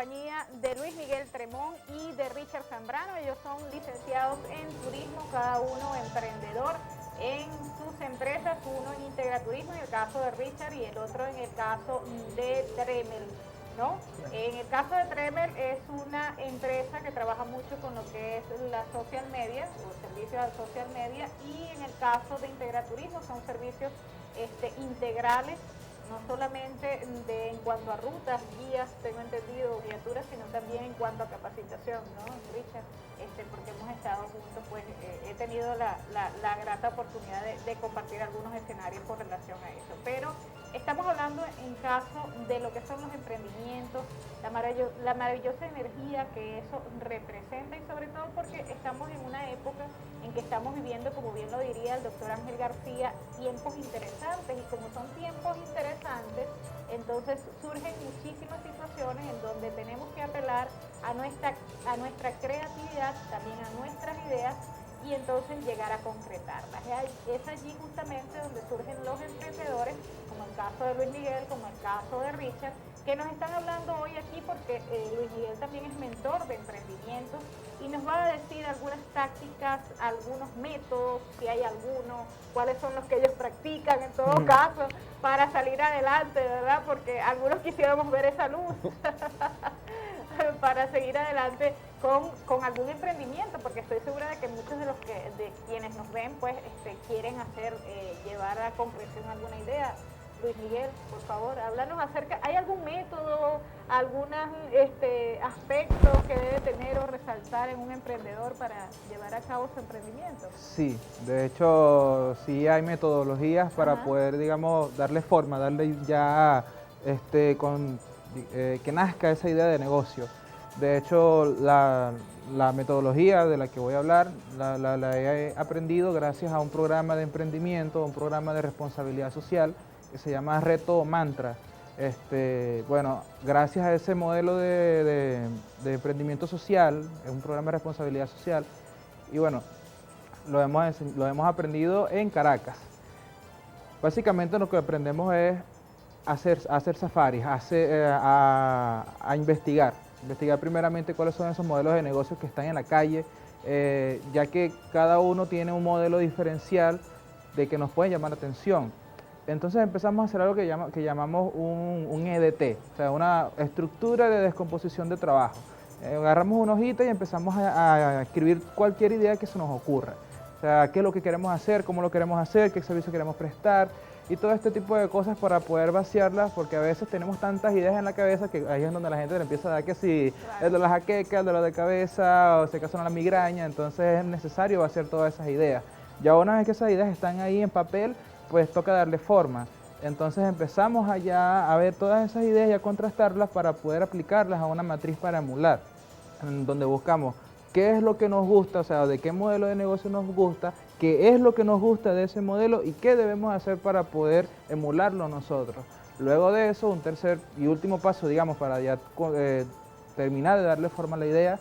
compañía de Luis Miguel Tremón y de Richard Zambrano. Ellos son licenciados en turismo, cada uno emprendedor en sus empresas, uno en Integraturismo en el caso de Richard y el otro en el caso de Tremel, ¿no? En el caso de Tremel es una empresa que trabaja mucho con lo que es la social media o servicios de social media, y en el caso de Integraturismo son servicios integrales, no solamente en cuanto a rutas, guías, tengo entendido, guiaturas, sino también en cuanto a capacitación, ¿no, Richard? Porque hemos estado juntos, pues he tenido la grata oportunidad de compartir algunos escenarios con relación a eso. Pero estamos hablando en caso de lo que son los emprendimientos, la maravillosa energía que eso representa, y sobre todo porque estamos en una época en que estamos viviendo, como bien lo diría el doctor Ángel García, tiempos interesantes, y como son tiempos interesantes, entonces surgen muchísimas situaciones en donde tenemos que apelar a nuestra creatividad, también a nuestras ideas, y entonces llegar a concretarlas. Es allí justamente donde surgen los emprendedores, como el caso de Luis Miguel, como el caso de Richard, que nos están hablando hoy aquí porque Luis Miguel también es mentor de emprendimientos y nos va a decir algunas tácticas, algunos métodos, si hay alguno, cuáles son los que ellos practican en todo caso para salir adelante, ¿verdad? Porque algunos quisiéramos ver esa luz para seguir adelante con algún emprendimiento, porque estoy segura de que muchos de quienes nos ven pues quieren llevar a concreción alguna idea. Luis Miguel, por favor, háblanos acerca, ¿hay algún método, algunos aspectos que debe tener o resaltar en un emprendedor para llevar a cabo su emprendimiento? Sí, de hecho sí hay metodologías para poder, digamos, darle forma, darle ya que nazca esa idea de negocio. De hecho, la metodología de la que voy a hablar la he aprendido gracias a un programa de emprendimiento, un programa de responsabilidad social que se llama Reto Mantra. Bueno, gracias a ese modelo de emprendimiento social, es un programa de responsabilidad social, y bueno, lo hemos aprendido en Caracas. Básicamente lo que aprendemos es hacer safaris, a investigar primeramente cuáles son esos modelos de negocios que están en la calle, ya que cada uno tiene un modelo diferencial de que nos puede llamar la atención. Entonces empezamos a hacer algo que llamamos un EDT, o sea, una estructura de descomposición de trabajo. Agarramos una hojita y empezamos a escribir cualquier idea que se nos ocurra. O sea, qué es lo que queremos hacer, cómo lo queremos hacer, qué servicio queremos prestar, y todo este tipo de cosas para poder vaciarlas, porque a veces tenemos tantas ideas en la cabeza que ahí es donde la gente le empieza a dar que si el de la jaqueca, el de la de cabeza, o se casan a la migraña. Entonces es necesario vaciar todas esas ideas. Ya una vez que esas ideas están ahí en papel, pues toca darle forma. Entonces empezamos allá a ver todas esas ideas y a contrastarlas para poder aplicarlas a una matriz para emular, en donde buscamos qué es lo que nos gusta, o sea, de qué modelo de negocio nos gusta, qué es lo que nos gusta de ese modelo y qué debemos hacer para poder emularlo nosotros. Luego de eso, un tercer y último paso, digamos, para ya terminar de darle forma a la idea,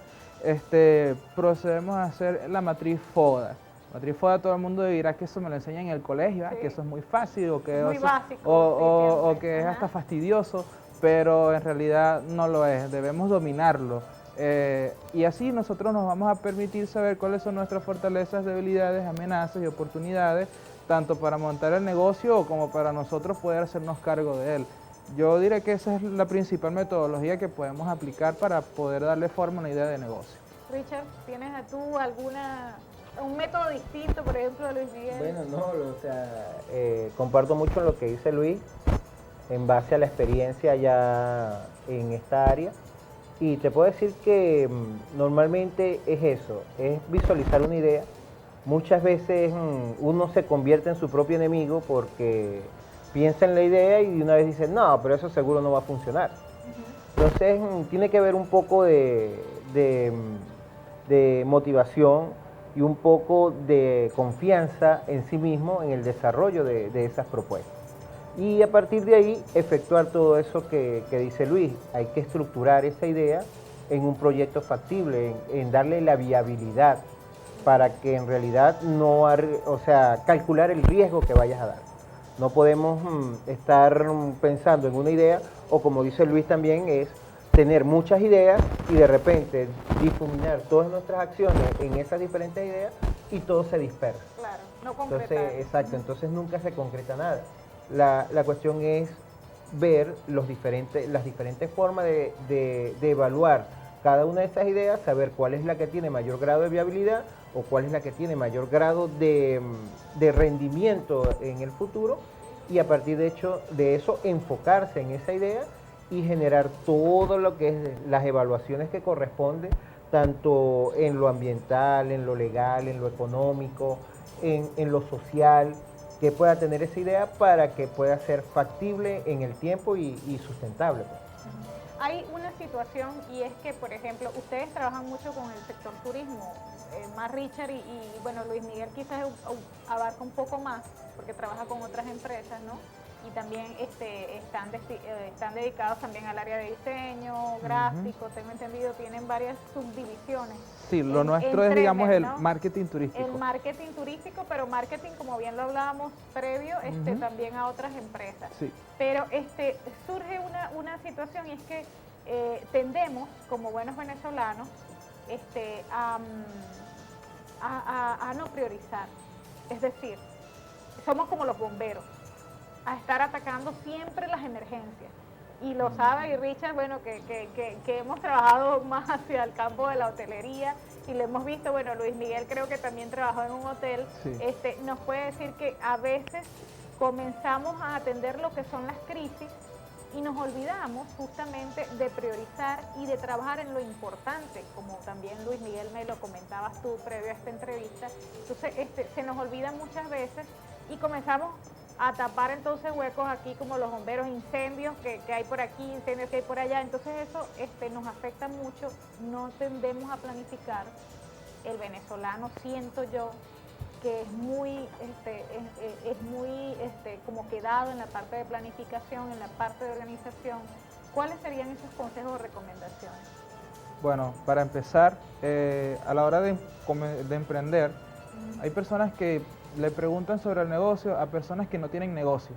procedemos a hacer la matriz FODA. Matriz FODA, todo el mundo dirá que eso me lo enseñan en el colegio, sí, que eso es muy fácil o que, muy básico, o que es hasta fastidioso, pero en realidad no lo es, debemos dominarlo. Y así nosotros nos vamos a permitir saber cuáles son nuestras fortalezas, debilidades, amenazas y oportunidades, tanto para montar el negocio como para nosotros poder hacernos cargo de él. Yo diré que esa es la principal metodología que podemos aplicar para poder darle forma a una idea de negocio. Richard, ¿tienes tú un método distinto, por ejemplo, de Luis Miguel? Bueno, no, o sea, comparto mucho lo que dice Luis en base a la experiencia ya en esta área. Y te puedo decir que normalmente es eso, es visualizar una idea. Muchas veces uno se convierte en su propio enemigo porque piensa en la idea y de una vez dice, no, pero eso seguro no va a funcionar. Entonces tiene que haber un poco de motivación y un poco de confianza en sí mismo en el desarrollo de esas propuestas. Y a partir de ahí, efectuar todo eso que dice Luis. Hay que estructurar esa idea en un proyecto factible, en darle la viabilidad para que en realidad calcular el riesgo que vayas a dar. No podemos estar pensando en una idea, o como dice Luis también, es tener muchas ideas y de repente difuminar todas nuestras acciones en esas diferentes ideas y todo se dispersa. Claro, no concretar. Entonces, exacto, entonces nunca se concreta nada. La cuestión es ver las diferentes formas de evaluar cada una de esas ideas, saber cuál es la que tiene mayor grado de viabilidad o cuál es la que tiene mayor grado de rendimiento en el futuro, y a partir de eso enfocarse en esa idea y generar todo lo que es las evaluaciones que corresponden, tanto en lo ambiental, en lo legal, en lo económico, en lo social, que pueda tener esa idea para que pueda ser factible en el tiempo y sustentable, pues. Hay una situación, y es que, por ejemplo, ustedes trabajan mucho con el sector turismo, más Richard y bueno, Luis Miguel quizás abarca un poco más, porque trabaja con otras empresas, ¿no? Y también están dedicados también al área de diseño, gráfico, tengo entendido, tienen varias subdivisiones. Sí, lo nuestro es, digamos, el ¿no? marketing turístico. El marketing turístico, pero marketing, como bien lo hablábamos previo, también a otras empresas. Sí. Pero surge una situación, y es que tendemos, como buenos venezolanos, a no priorizar. Es decir, somos como los bomberos, a estar atacando siempre las emergencias. Y lo sabe, y Richard, bueno, que hemos trabajado más hacia el campo de la hotelería y lo hemos visto, bueno, Luis Miguel creo que también trabajó en un hotel, sí. Nos puede decir que a veces comenzamos a atender lo que son las crisis y nos olvidamos justamente de priorizar y de trabajar en lo importante, como también Luis Miguel me lo comentabas tú previo a esta entrevista. Entonces se nos olvida muchas veces y comenzamos a tapar entonces huecos aquí, como los bomberos, incendios que hay por aquí, incendios que hay por allá. Entonces eso nos afecta mucho, no tendemos a planificar. El venezolano, siento yo, que es muy como quedado en la parte de planificación, en la parte de organización. ¿Cuáles serían esos consejos o recomendaciones? Bueno, para empezar, a la hora de emprender, hay personas que le preguntan sobre el negocio a personas que no tienen negocio.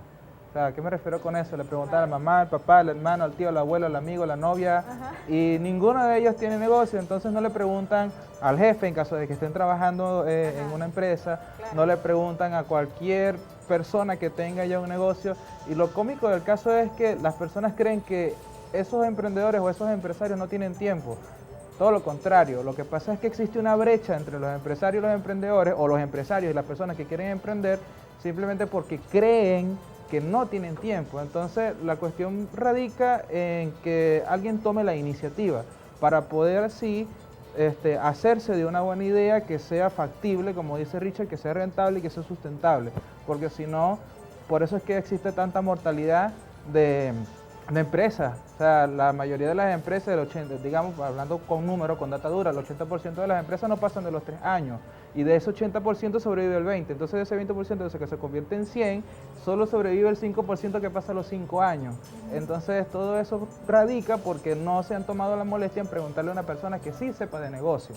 O sea, ¿a qué me refiero con eso? Le preguntan a la mamá, al papá, al hermano, al tío, al abuelo, al amigo, a la novia, y ninguno de ellos tiene negocio. Entonces no le preguntan al jefe en caso de que estén trabajando en una empresa, no le preguntan a cualquier persona que tenga ya un negocio. Y lo cómico del caso es que las personas creen que esos emprendedores o esos empresarios no tienen tiempo. Todo lo contrario, lo que pasa es que existe una brecha entre los empresarios y los emprendedores, o los empresarios y las personas que quieren emprender, simplemente porque creen que no tienen tiempo. Entonces la cuestión radica en que alguien tome la iniciativa para poder así hacerse de una buena idea que sea factible, como dice Richard, que sea rentable y que sea sustentable, porque si no, por eso es que existe tanta mortalidad de empresas. O sea, la mayoría de las empresas, digamos, hablando con números, con data dura, el 80% de las empresas no pasan de los 3 años, y de ese 80% sobrevive el 20%, entonces de ese 20% de ese que se convierte en 100, solo sobrevive el 5% que pasa los 5 años. Entonces todo eso radica porque no se han tomado la molestia en preguntarle a una persona que sí sepa de negocio.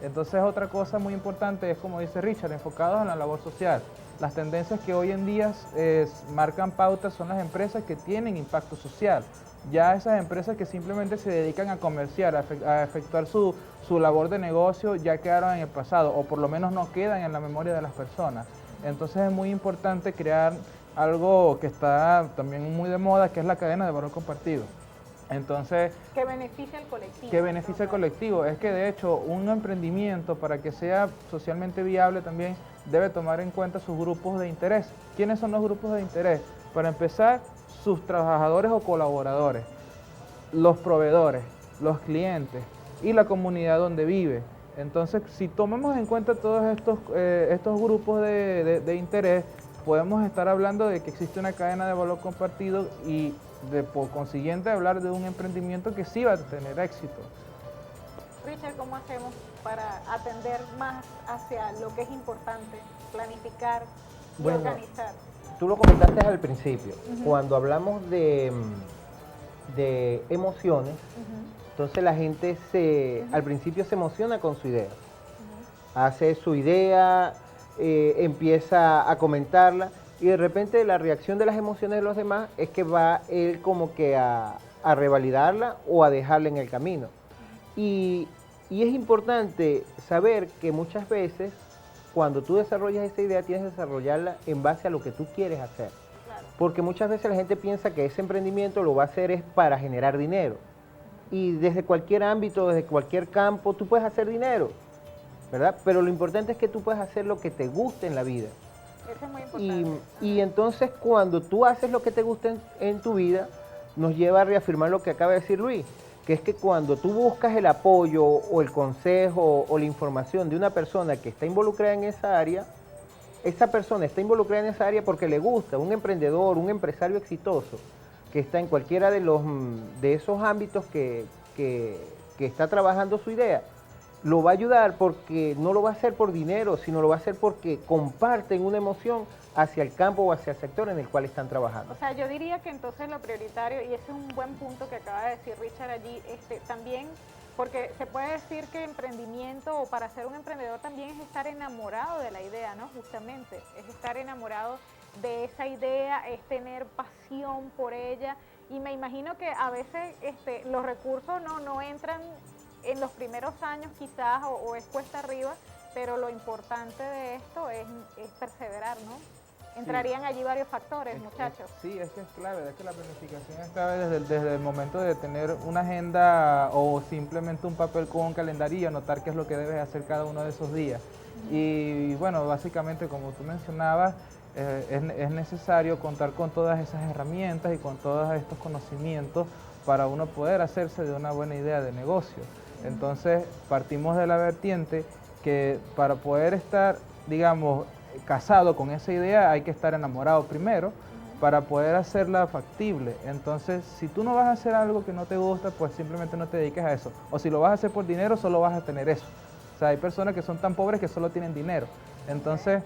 Entonces otra cosa muy importante es, como dice Richard, enfocados en la labor social. Las tendencias que hoy en día marcan pautas son las empresas que tienen impacto social. Ya esas empresas que simplemente se dedican a comerciar, a efectuar su labor de negocio, ya quedaron en el pasado, o por lo menos no quedan en la memoria de las personas. Entonces es muy importante crear algo que está también muy de moda, que es la cadena de valor compartido. Entonces, que beneficia al colectivo. Que beneficia al colectivo. Es que de hecho un emprendimiento, para que sea socialmente viable, también debe tomar en cuenta sus grupos de interés. ¿Quiénes son los grupos de interés? Para empezar, sus trabajadores o colaboradores, los proveedores, los clientes y la comunidad donde vive. Entonces, si tomamos en cuenta todos estos grupos de interés, podemos estar hablando de que existe una cadena de valor compartido y por consiguiente hablar de un emprendimiento que sí va a tener éxito. Richard, ¿cómo hacemos para atender más hacia lo que es importante, planificar y organizar? Tú lo comentaste al principio, cuando hablamos de emociones, entonces la gente al principio se emociona con su idea, hace su idea, empieza a comentarla, y de repente la reacción de las emociones de los demás es que va él como que a a revalidarla o a dejarla en el camino. Y es importante saber que muchas veces cuando tú desarrollas esa idea tienes que desarrollarla en base a lo que tú quieres hacer. Porque muchas veces la gente piensa que ese emprendimiento lo va a hacer es para generar dinero. Y desde cualquier ámbito, desde cualquier campo, tú puedes hacer dinero, ¿verdad? Pero lo importante es que tú puedas hacer lo que te guste en la vida. Eso es muy importante. Y entonces cuando tú haces lo que te gusta en tu vida, nos lleva a reafirmar lo que acaba de decir Luis, que es que cuando tú buscas el apoyo o el consejo o la información de una persona que está involucrada en esa área, esa persona está involucrada en esa área porque le gusta, un emprendedor, un empresario exitoso, que está en cualquiera de esos ámbitos que está trabajando su idea, lo va a ayudar porque no lo va a hacer por dinero, sino lo va a hacer porque comparten una emoción hacia el campo o hacia el sector en el cual están trabajando. O sea, yo diría que entonces lo prioritario, y ese es un buen punto que acaba de decir Richard allí, también, porque se puede decir que emprendimiento o para ser un emprendedor también es estar enamorado de la idea, ¿no? Justamente, es estar enamorado de esa idea, es tener pasión por ella, y me imagino que a veces los recursos no entran en los primeros años quizás o es cuesta arriba, pero lo importante de esto es perseverar, ¿no? Entrarían allí varios factores, muchachos. Sí, es que es clave, es que la planificación es clave desde el momento de tener una agenda o simplemente un papel con un calendario y anotar qué es lo que debes hacer cada uno de esos días. Y bueno, básicamente como tú mencionabas, es necesario contar con todas esas herramientas y con todos estos conocimientos para uno poder hacerse de una buena idea de negocio. Entonces partimos de la vertiente que para poder estar, digamos, casado con esa idea hay que estar enamorado primero para poder hacerla factible. Entonces, si tú no vas a hacer algo que no te gusta, pues simplemente no te dediques a eso. O si lo vas a hacer por dinero, solo vas a tener eso. O sea, hay personas que son tan pobres que solo tienen dinero. Entonces,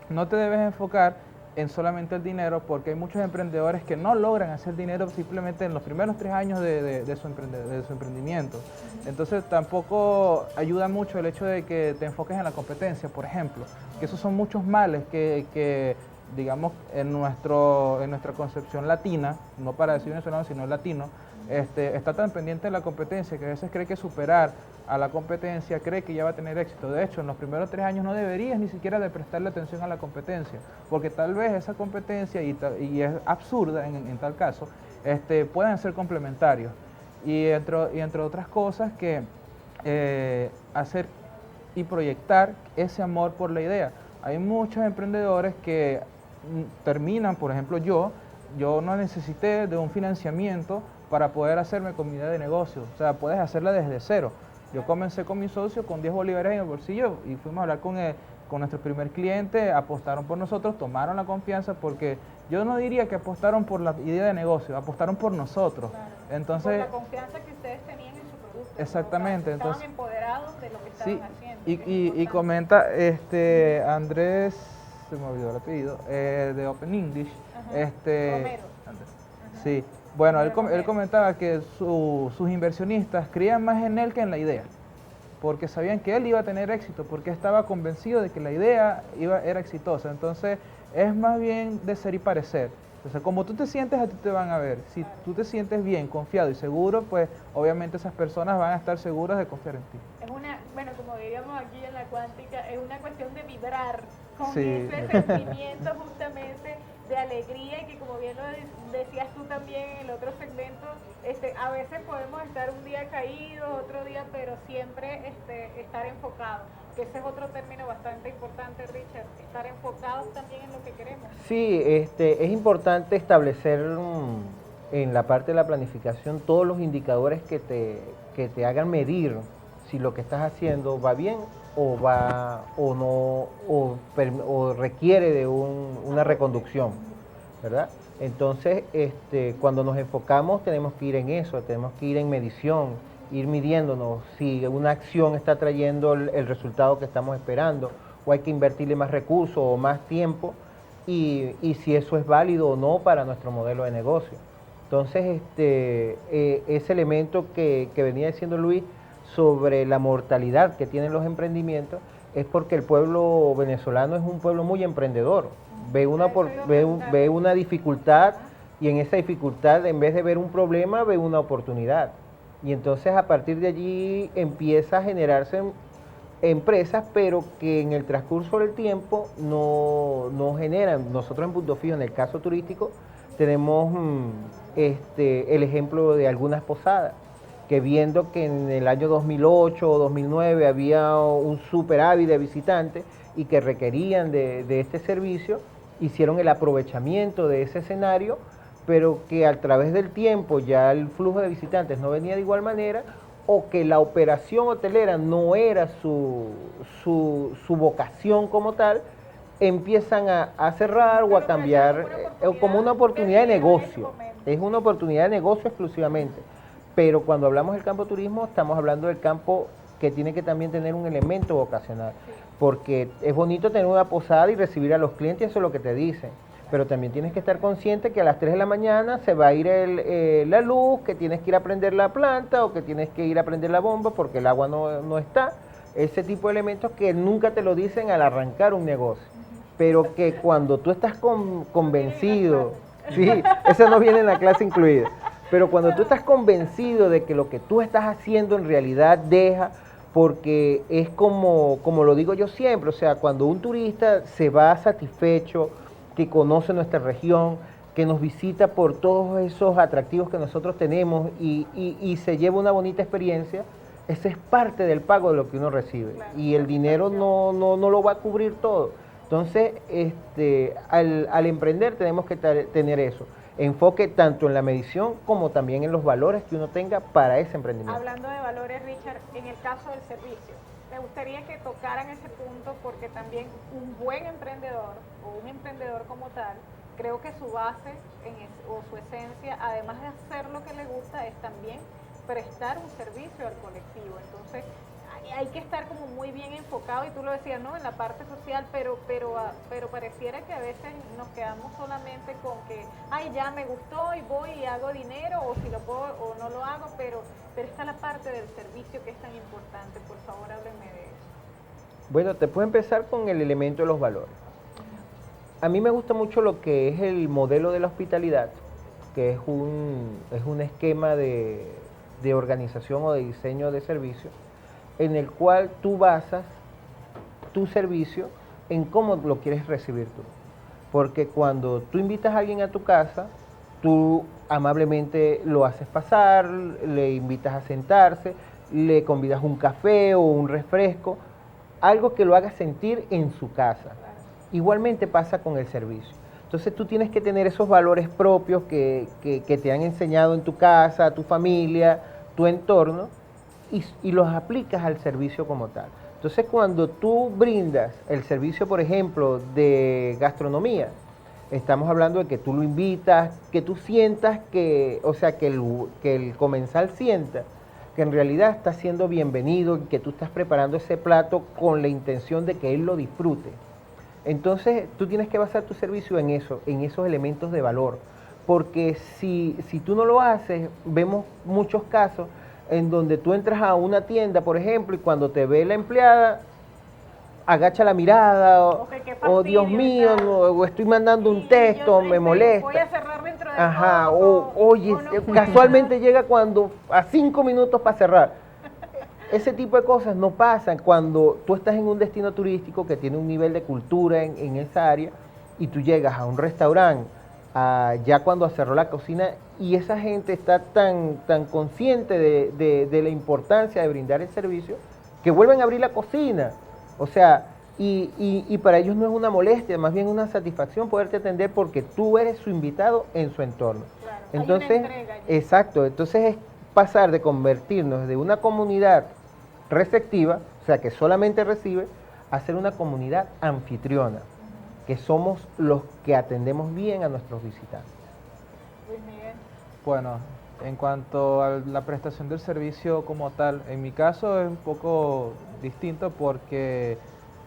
no te debes enfocar en solamente el dinero, porque hay muchos emprendedores que no logran hacer dinero simplemente en los primeros 3 años de su emprendimiento. Entonces tampoco ayuda mucho el hecho de que te enfoques en la competencia, por ejemplo, que esos son muchos males que digamos, en nuestra concepción latina, no para decir venezolano, sino latino, está tan pendiente de la competencia que a veces cree que superar a la competencia, cree que ya va a tener éxito. De hecho, en los primeros 3 años no deberías ni siquiera de prestarle atención a la competencia, porque tal vez esa competencia, y es absurda en tal caso, pueden ser complementarios. Y entre otras cosas que hacer y proyectar ese amor por la idea. Hay muchos emprendedores que terminan, por ejemplo yo no necesité de un financiamiento para poder hacerme con mi idea de negocio. O sea, puedes hacerla desde cero. Yo comencé con mi socio con 10 bolívares en el bolsillo y fuimos a hablar con nuestro primer cliente, apostaron por nosotros, tomaron la confianza, porque yo no diría que apostaron por la idea de negocio, apostaron por nosotros. Claro. Entonces, por la confianza que ustedes tenían en su producto. Exactamente. Estaban Entonces, empoderados de lo que estaban haciendo. Y comenta Andrés, se me olvidó el apellido, de Open English. Romero. Sí. Bueno, él comentaba que sus inversionistas creían más en él que en la idea, porque sabían que él iba a tener éxito, porque estaba convencido de que la idea era exitosa. Entonces, es más bien de ser y parecer. Entonces, como tú te sientes, a ti te van a ver. Si tú te sientes bien, confiado y seguro, pues obviamente esas personas van a estar seguras de confiar en ti. Es bueno, como diríamos aquí en la cuántica, es una cuestión de vibrar con Sí. ese sentimiento justamente de alegría, y que como bien lo decías tú también en el otro segmento, a veces podemos estar un día caídos, otro día, pero siempre estar enfocados, que ese es otro término bastante importante, Richard, estar enfocados también en lo que queremos. Sí, es importante establecer en la parte de la planificación todos los indicadores que te hagan medir si lo que estás haciendo va bien o va o no o requiere de una reconducción, ¿verdad? Entonces, cuando nos enfocamos tenemos que ir en eso, tenemos que ir en medición, ir midiéndonos si una acción está trayendo el resultado que estamos esperando, o hay que invertirle más recursos o más tiempo, y si eso es válido o no para nuestro modelo de negocio. Entonces, ese elemento que venía diciendo Luis sobre la mortalidad que tienen los emprendimientos es porque el pueblo venezolano es un pueblo muy emprendedor. Ve una dificultad Y en esa dificultad, en vez de ver un problema, ve una oportunidad. Y entonces a partir de allí empieza a generarse empresas, pero que en el transcurso del tiempo no generan. Nosotros en Punto Fijo, en el caso turístico, tenemos el ejemplo de algunas posadas, que viendo que en el año 2008 o 2009 había un superávit de visitantes y que requerían de este servicio, hicieron el aprovechamiento de ese escenario, pero que a través del tiempo ya el flujo de visitantes no venía de igual manera, o que la operación hotelera no era su vocación como tal, empiezan a cerrar o a cambiar como una oportunidad de negocio. Es una oportunidad de negocio exclusivamente. Pero cuando hablamos del campo turismo, estamos hablando del campo que tiene que también tener un elemento vocacional. Porque es bonito tener una posada y recibir a los clientes, eso es lo que te dicen. Pero también tienes que estar consciente que a las 3 de la mañana se va a ir la luz, que tienes que ir a prender la planta o que tienes que ir a prender la bomba porque el agua no está. Ese tipo de elementos que nunca te lo dicen al arrancar un negocio. Pero que cuando tú estás convencido, sí, eso no viene en la clase incluida, pero cuando tú estás convencido de que lo que tú estás haciendo en realidad deja, porque es como lo digo yo siempre, o sea, cuando un turista se va satisfecho, que conoce nuestra región, que nos visita por todos esos atractivos que nosotros tenemos y se lleva una bonita experiencia, ese es parte del pago de lo que uno recibe. Claro, y el dinero no lo va a cubrir todo. Entonces, al emprender tenemos que tener eso. Enfoque tanto en la medición como también en los valores que uno tenga para ese emprendimiento. Hablando de valores, Richard, en el caso del servicio, me gustaría que tocaran ese punto porque también un buen emprendedor o un emprendedor como tal, creo que su base o su esencia, además de hacer lo que le gusta, es también prestar un servicio al colectivo. Entonces, hay que estar como muy bien enfocado, y tú lo decías, ¿no?, en la parte social, pero pareciera que a veces nos quedamos solamente con que, ay, ya me gustó y voy y hago dinero, o si lo puedo o no lo hago, pero está la parte del servicio que es tan importante. Por favor, háblenme de eso. Bueno, te puedo empezar con el elemento de los valores. A mí me gusta mucho lo que es el modelo de la hospitalidad, que es un esquema de organización o de diseño de servicio, en el cual tú basas tu servicio en cómo lo quieres recibir tú. Porque cuando tú invitas a alguien a tu casa, tú amablemente lo haces pasar, le invitas a sentarse, le convidas un café o un refresco, algo que lo haga sentir en su casa. Igualmente pasa con el servicio. Entonces tú tienes que tener esos valores propios que te han enseñado en tu casa, tu familia, tu entorno, y los aplicas al servicio como tal. Entonces cuando tú brindas el servicio, por ejemplo, de gastronomía, estamos hablando de que tú lo invitas, que tú sientas que, o sea, que el comensal sienta que en realidad está siendo bienvenido y que tú estás preparando ese plato con la intención de que él lo disfrute. Entonces tú tienes que basar tu servicio en eso, en esos elementos de valor. Porque si tú no lo haces, vemos muchos casos en donde tú entras a una tienda, por ejemplo, y cuando te ve la empleada, agacha la mirada, o Dios mío, o estoy mandando un texto, me molesta. Voy a cerrar dentro de Ajá, o oye, casualmente llega cuando a 5 minutos para cerrar. Ese tipo de cosas no pasan cuando tú estás en un destino turístico que tiene un nivel de cultura en esa área, y tú llegas a un restaurante ya cuando cerró la cocina, y esa gente está tan consciente de la importancia de brindar el servicio, que vuelven a abrir la cocina. O sea, y para ellos no es una molestia, más bien una satisfacción poderte atender porque tú eres su invitado en su entorno. Claro, entonces, exacto, entonces es pasar de convertirnos de una comunidad receptiva, o sea, que solamente recibe, a ser una comunidad anfitriona, que somos los que atendemos bien a nuestros visitantes. Luis Miguel. Bueno, en cuanto a la prestación del servicio como tal, en mi caso es un poco distinto porque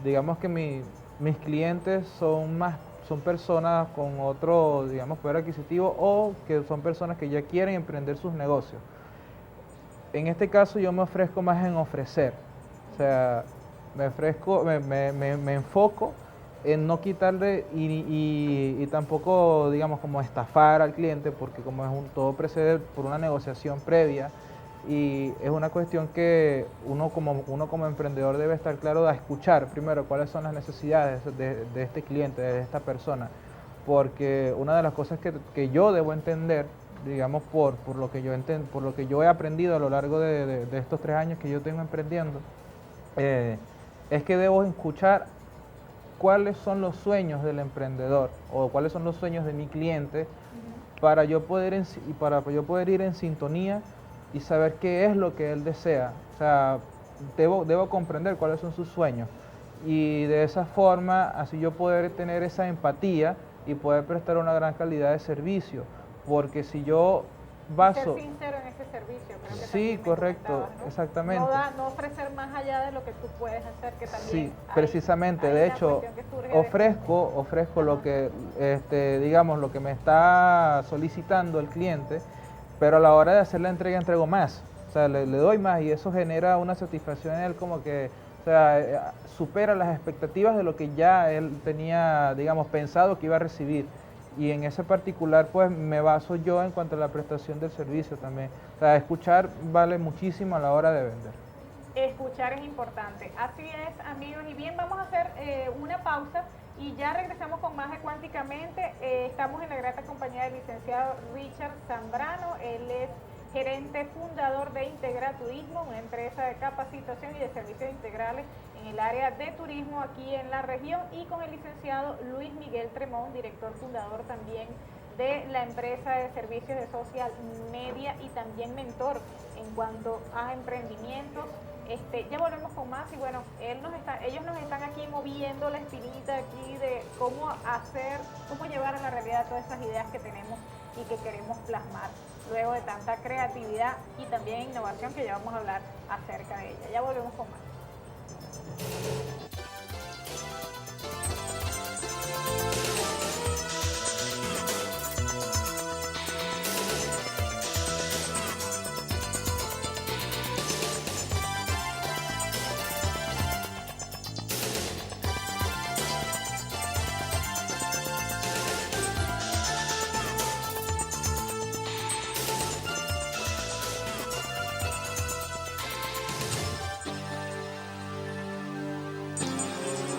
digamos que mis clientes son personas con otro, digamos, poder adquisitivo, o que son personas que ya quieren emprender sus negocios. En este caso yo me ofrezco más en ofrecer, o sea, me enfoco en no quitarle y tampoco, digamos, como estafar al cliente, porque como es todo precede por una negociación previa y es una cuestión que uno como emprendedor debe estar claro a escuchar primero cuáles son las necesidades de este cliente, de esta persona, porque una de las cosas que yo debo entender, digamos, por lo que por lo que yo he aprendido a lo largo de estos 3 años que yo tengo emprendiendo, es que debo escuchar cuáles son los sueños del emprendedor o cuáles son los sueños de mi cliente para yo poder ir en sintonía y saber qué es lo que él desea. O sea, debo comprender cuáles son sus sueños y de esa forma así yo poder tener esa empatía y poder prestar una gran calidad de servicio, porque si yo baso... Ser sincero en ese servicio, creo que Sí, correcto, ¿no? exactamente. No ofrecer más allá de lo que tú puedes hacer, que también Sí, precisamente, hay de una hecho, cuestión que surge ofrezco lo que, digamos, lo que me está solicitando el cliente, pero a la hora de hacer la entrega entrego más, o sea, le doy más y eso genera una satisfacción en él como que, o sea, supera las expectativas de lo que ya él tenía, digamos, pensado que iba a recibir. Y en ese particular, pues, me baso yo en cuanto a la prestación del servicio también. O sea, escuchar vale muchísimo a la hora de vender. Escuchar es importante. Así es, amigos. Y bien, vamos a hacer una pausa y ya regresamos con más de Cuánticamente. Estamos en la grata compañía del licenciado Richard Zambrano. Él es gerente fundador de Integra Turismo, una empresa de capacitación y de servicios integrales en el área de turismo aquí en la región, y con el licenciado Luis Miguel Tremón, director fundador también de la empresa de servicios de social media y también mentor en cuanto a emprendimientos. Ya volvemos con más y bueno, ellos nos están aquí moviendo la espinita aquí de cómo llevar a la realidad todas esas ideas que tenemos y que queremos plasmar luego de tanta creatividad y también innovación que ya vamos a hablar acerca de ella. Ya volvemos con más.